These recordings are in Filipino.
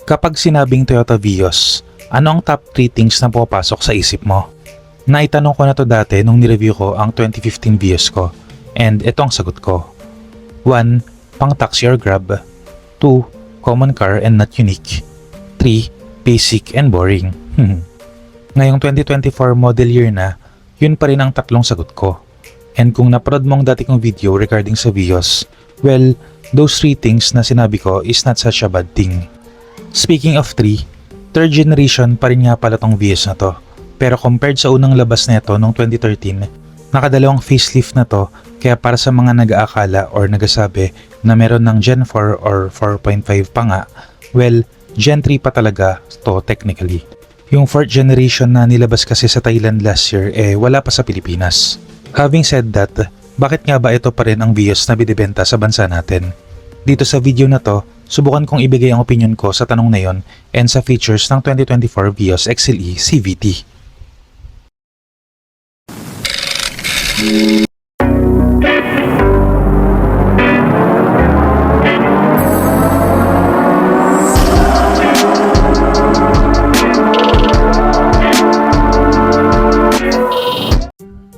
Kapag sinabing Toyota Vios, ano ang top 3 things na pupasok sa isip mo? Naitanong ko na to dati nung nireview ko ang 2015 Vios ko, and ito ang sagot ko. 1. Pang taxi or grab. 2. Common car and not unique. 3. Basic and boring. Ngayong 2024 model year na, yun pa rin ang tatlong sagot ko. And kung naparod mong dati kong video regarding sa Vios, well, those 3 things na sinabi ko is not such a bad thing. Speaking of 3, third generation pa rin nga pala tong Vios na to. Pero compared sa unang labas nito noong 2013, nakadalawang facelift na to, kaya para sa mga nag-aakala or nagasabi na meron ng Gen 4 or 4.5 pa nga, well, Gen 3 pa talaga to technically. Yung 4th generation na nilabas kasi sa Thailand last year wala pa sa Pilipinas. Having said that, bakit nga ba ito pa rin ang Vios na binibenta sa bansa natin? Dito sa video na to, subukan kong ibigay ang opinion ko sa tanong na yon and sa features ng 2024 Vios XLE CVT.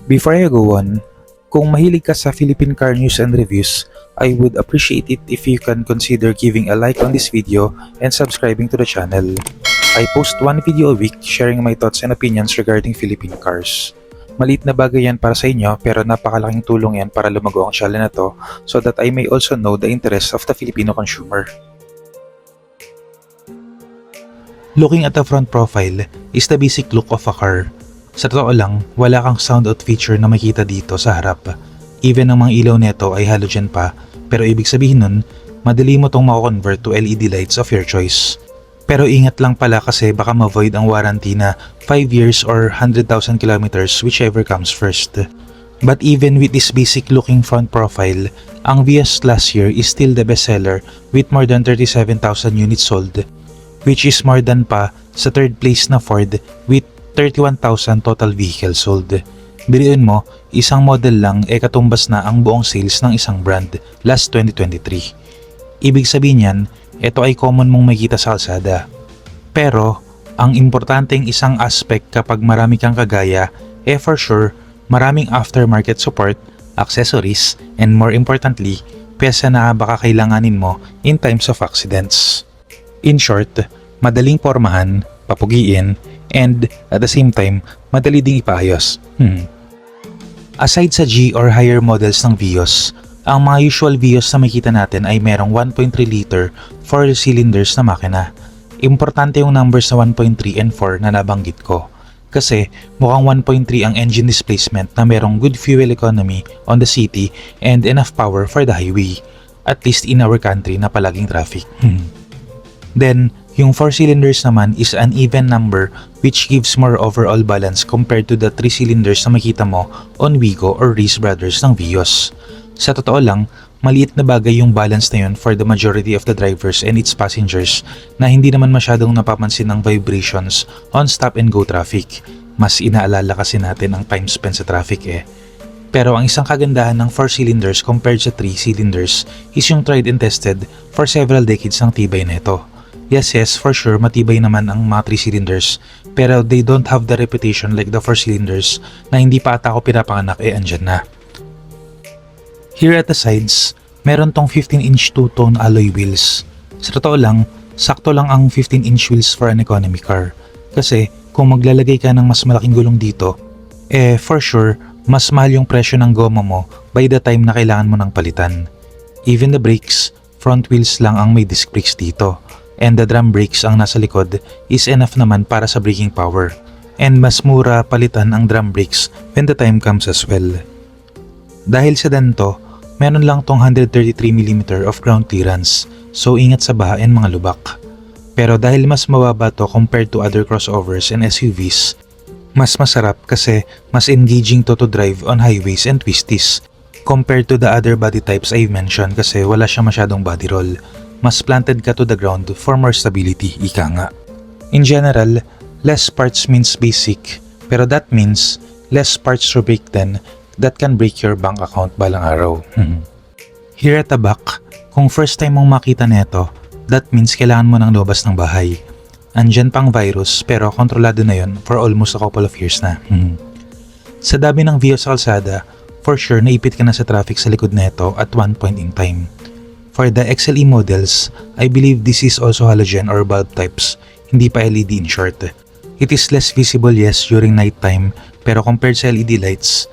Before I go on, kung mahilig ka sa Philippine car news and reviews, I would appreciate it if you can consider giving a like on this video and subscribing to the channel. I post one video a week sharing my thoughts and opinions regarding Philippine cars. Maliit na bagay yan para sa inyo pero napakalaking tulong yan para lumago ang channel na to so that I may also know the interests of the Filipino consumer. Looking at the front profile is the basic look of a car. Sa totoo lang, wala kang sound out feature na makita dito sa harap. Even ang mga ilaw neto ay halogen pa, pero ibig sabihin nun, madali mo tong mako-convert to LED lights of your choice. Pero ingat lang pala kasi baka ma-void ang warranty na 5 years or 100,000 kilometers whichever comes first. But even with this basic looking front profile, ang Vios last year is still the bestseller with more than 37,000 units sold, which is more than pa sa third place na Ford with 31,000 total vehicles sold. Biriin mo, isang model lang katumbas na ang buong sales ng isang brand last 2023. Ibig sabihin yan, ito ay common mong makita sa kalsada. Pero, ang importanteng isang aspect kapag marami kang kagaya, for sure, maraming aftermarket support, accessories, and more importantly, pyesa na baka kailanganin mo in times of accidents. In short, madaling pormahan, papugiin, and at the same time, madali ding ipaayos. Aside sa G or higher models ng Vios, ang mga usual Vios na makita natin ay merong 1.3 liter 4 cylinders na makina. Importante yung numbers na 1.3 and 4 na nabanggit ko. Kasi mukhang 1.3 ang engine displacement na merong good fuel economy on the city and enough power for the highway. At least in our country na palaging traffic. Then, yung 4 cylinders naman is an even number which gives more overall balance compared to the 3 cylinders na makita mo on Wigo or Reese Brothers ng Vios. Sa totoo lang, maliit na bagay yung balance na yun for the majority of the drivers and its passengers na hindi naman masyadong napapansin ng vibrations on stop and go traffic. Mas inaalala kasi natin ang time spent sa traffic Pero ang isang kagandahan ng 4 cylinders compared sa 3 cylinders is yung tried and tested for several decades ng tibay nito. Yes, for sure, matibay naman ang mga 3 cylinders, pero they don't have the reputation like the 4 cylinders na hindi pa ata ako pinapanganak andyan na. Here at the sides, meron tong 15-inch two-tone alloy wheels. Sa totoo lang, sakto lang ang 15-inch wheels for an economy car. Kasi kung maglalagay ka ng mas malaking gulong dito, for sure, mas mahal yung presyo ng goma mo by the time na kailangan mo ng palitan. Even the brakes, front wheels lang ang may disc brakes dito. And the drum brakes ang nasa likod is enough naman para sa braking power. And mas mura palitan ang drum brakes when the time comes as well. Dahil sa ganito, meron lang tong 133mm of ground clearance, so ingat sa baha and mga lubak. Pero dahil mas mababa to compared to other crossovers and SUVs, mas masarap kasi mas engaging to drive on highways and twisties compared to the other body types I've mentioned kasi wala siya masyadong body roll. Mas planted ka to the ground for more stability, ika nga. In general, less parts means basic, pero that means less parts to break then that can break your bank account balang araw. Here at the back, kung first time mong makita neto, That means kailangan mo nang lumabas ng bahay. Andyan pang virus pero kontrolado na yon for almost a couple of years na. Sa dami ng views sa kalsada, for sure naipit ka na sa traffic sa likod nito at one point in time. For the XLE models, I believe this is also halogen or bulb types, hindi pa LED in short. It is less visible yes during nighttime pero compared sa LED lights,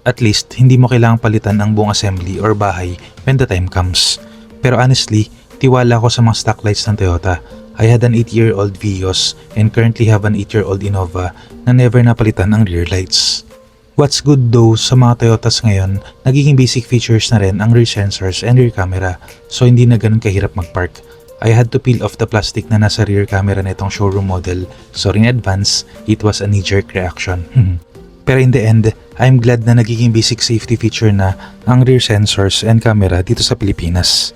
at least hindi mo kailangang palitan ang buong assembly or bahay when the time comes. Pero honestly, tiwala ako sa mga stock lights ng Toyota. I had an 8-year-old Vios and currently have an 8-year-old Innova na never napalitan ang rear lights. What's good though sa mga Toyotas ngayon, nagiging basic features na rin ang rear sensors and rear camera, so hindi na ganun kahirap magpark. I had to peel off the plastic na nasa rear camera na itong showroom model, so in advance, it was a knee-jerk reaction. Pero in the end, I'm glad na nagiging basic safety feature na ang rear sensors and camera dito sa Pilipinas.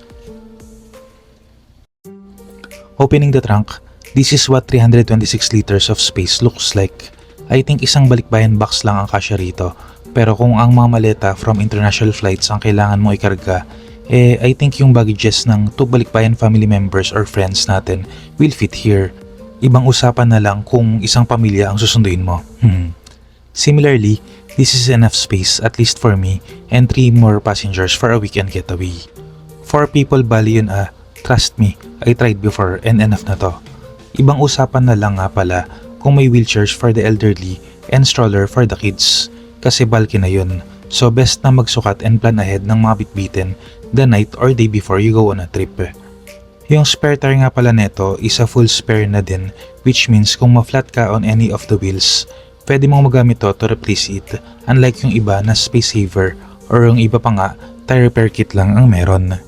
Opening the trunk, this is what 326 liters of space looks like. I think isang balikbayan box lang ang kasya rito, pero kung ang mga maleta from international flights ang kailangan mo ikarga, I think yung baggages ng 2 balikbayan family members or friends natin will fit here. Ibang usapan na lang kung isang pamilya ang susunduin mo. Similarly, this is enough space at least for me and 3 more passengers for a weekend getaway. 4 people bali yun trust me, I tried before and enough na to. Ibang usapan na lang nga pala kung may wheelchairs for the elderly and stroller for the kids. Kasi bulky na yun. So best na magsukat and plan ahead ng mga bitbitin the night or day before you go on a trip. Yung spare tire nga pala neto is a full spare na din, which means kung ma-flat ka on any of the wheels, pwede mong magamit to to replace it, unlike yung iba na space saver or yung iba pa nga tire repair kit lang ang meron.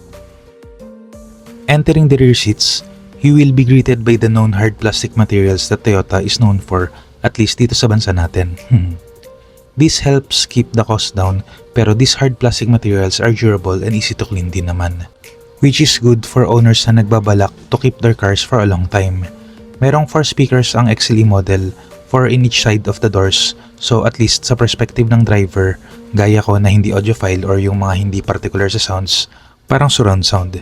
Entering the rear seats, you will be greeted by the known hard plastic materials that Toyota is known for, at least dito sa bansa natin. This helps keep the cost down, pero these hard plastic materials are durable and easy to clean din naman. Which is good for owners na nagbabalak to keep their cars for a long time. Merong 4 speakers ang XLE model, 4 in each side of the doors, so at least sa perspective ng driver, gaya ko na hindi audiophile or yung mga hindi particular sa sounds, parang surround sound.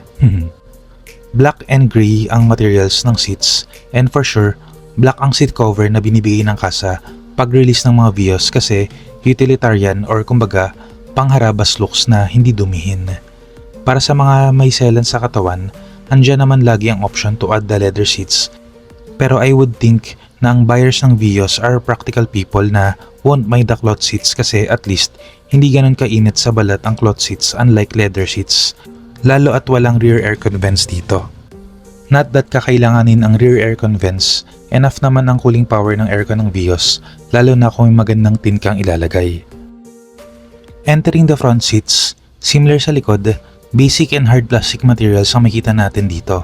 Black and gray ang materials ng seats, and for sure, black ang seat cover na binibigay ng kasa pag-release ng mga Vios kasi utilitarian or kumbaga pangharabas looks na hindi dumihin. Para sa mga may selan sa katawan, andyan naman lagi ang option to add the leather seats. Pero I would think na ang buyers ng Vios are practical people na won't mind the cloth seats kasi at least hindi ganun kainit sa balat ang cloth seats unlike leather seats. Lalo at walang rear aircon vents dito. Not that kakailanganin ang rear aircon vents, enough naman ang cooling power ng aircon ng Vios, lalo na kung may magandang tin kang ilalagay. Entering the front seats, similar sa likod, basic and hard plastic materials ang makita natin dito,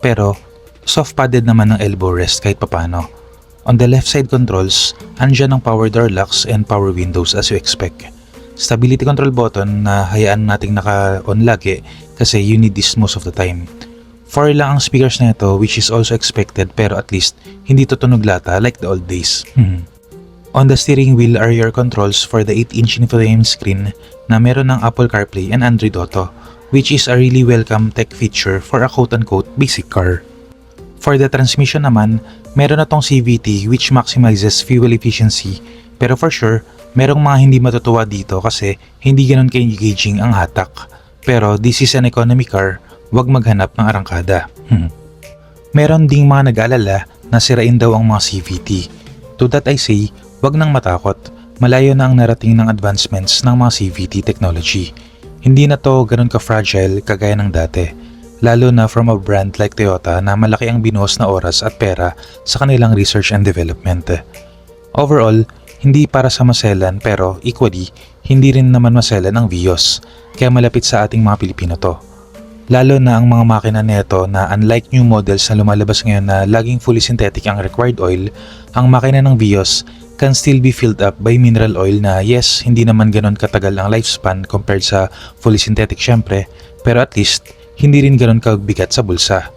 pero soft padded naman ng elbow rest kahit papano. On the left side controls, andyan ang power door locks and power windows as you expect. Stability control button na hayaan nating naka-on lagi kasi you need this most of the time. 4 lang ang speakers na ito which is also expected pero at least hindi tutunog lata like the old days. On the steering wheel are your controls for the 8-inch infotainment screen na meron ng Apple CarPlay and Android Auto, which is a really welcome tech feature for a quote-unquote basic car. For the transmission naman, meron na tong CVT which maximizes fuel efficiency, pero for sure, merong mga hindi matutuwa dito kasi hindi ganun ka-engaging ang hatak. Pero this is an economy car, wag maghanap ng arangkada. Meron ding mga nag-aalala na sirain daw ang mga CVT. To that I say, wag nang matakot, malayo na ang narating ng advancements ng mga CVT technology. Hindi na to ganun ka-fragile kagaya ng dati, lalo na from a brand like Toyota na malaki ang binuhos na oras at pera sa kanilang research and development. Overall, hindi para sa maselan pero equally, hindi rin naman maselan ang Vios, kaya malapit sa ating mga Pilipino to. Lalo na ang mga makina neto na unlike new models na lumalabas ngayon na laging fully synthetic ang required oil, ang makina ng Vios can still be filled up by mineral oil na yes, hindi naman ganon katagal ang lifespan compared sa fully synthetic syempre, pero at least hindi rin ganon kabigat sa bulsa.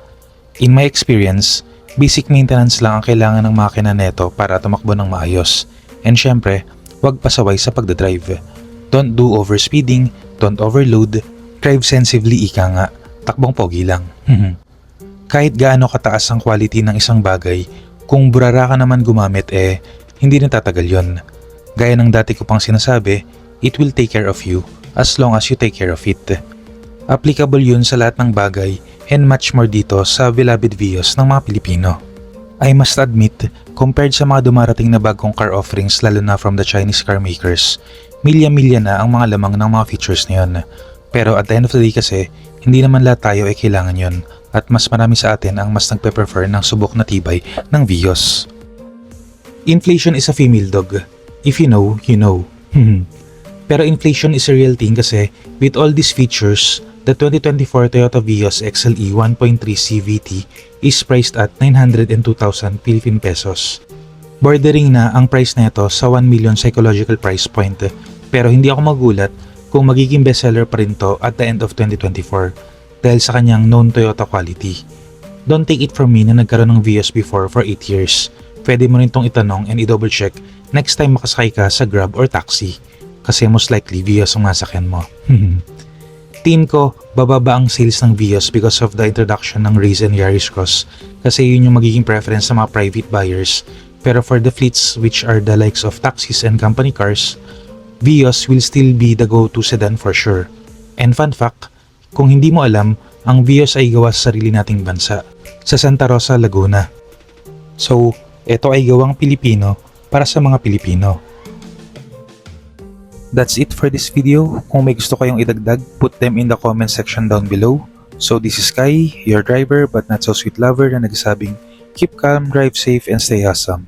In my experience, basic maintenance lang ang kailangan ng makina neto para tumakbo ng maayos. And syempre, wag pasaway sa pagdadrive. Don't do overspeeding, don't overload, drive sensibly ika nga, takbong pogi lang. Kahit gaano kataas ang quality ng isang bagay, kung burara ka naman gumamit hindi na tatagal yun. Gaya ng dati ko pang sinasabi, it will take care of you as long as you take care of it. Applicable yun sa lahat ng bagay and much more dito sa beloved Vios ng mga Pilipino. I must admit, compared sa mga dumarating na bagong car offerings lalo na from the Chinese car makers, milya-milya na ang mga lamang ng mga features na yun. Pero at the end of the day kasi, hindi naman lahat tayo ay kailangan yun at mas marami sa atin ang mas nagpe-prefer ng subok na tibay ng Vios. Inflation is a female dog. If you know, you know. Pero inflation is a real thing kasi with all these features, the 2024 Toyota Vios XLE 1.3 CVT is priced at 902,000 Philippine pesos. Bordering na ang price na ito sa 1 million psychological price point, pero hindi ako magulat kung magiging bestseller pa rin to at the end of 2024 dahil sa kanyang known Toyota quality. Don't take it from me na nagkaroon ng Vios before for 8 years. Pwede mo rin tong itanong and i-double check next time makasakay ka sa Grab or taxi kasi most likely Vios ang masakyan mo. Tingin ko, bababa ang sales ng Vios because of the introduction ng Raze and Yaris Cross kasi yun yung magiging preference sa mga private buyers. Pero for the fleets which are the likes of taxis and company cars, Vios will still be the go-to sedan for sure. And fun fact, kung hindi mo alam, ang Vios ay gawa sa sarili nating bansa, sa Santa Rosa, Laguna. So, ito ay gawang Pilipino para sa mga Pilipino. That's it for this video. Kung may gusto kayong idagdag, put them in the comment section down below. So this is Kai, your driver but not so sweet lover na nagsasabing, keep calm, drive safe, and stay awesome.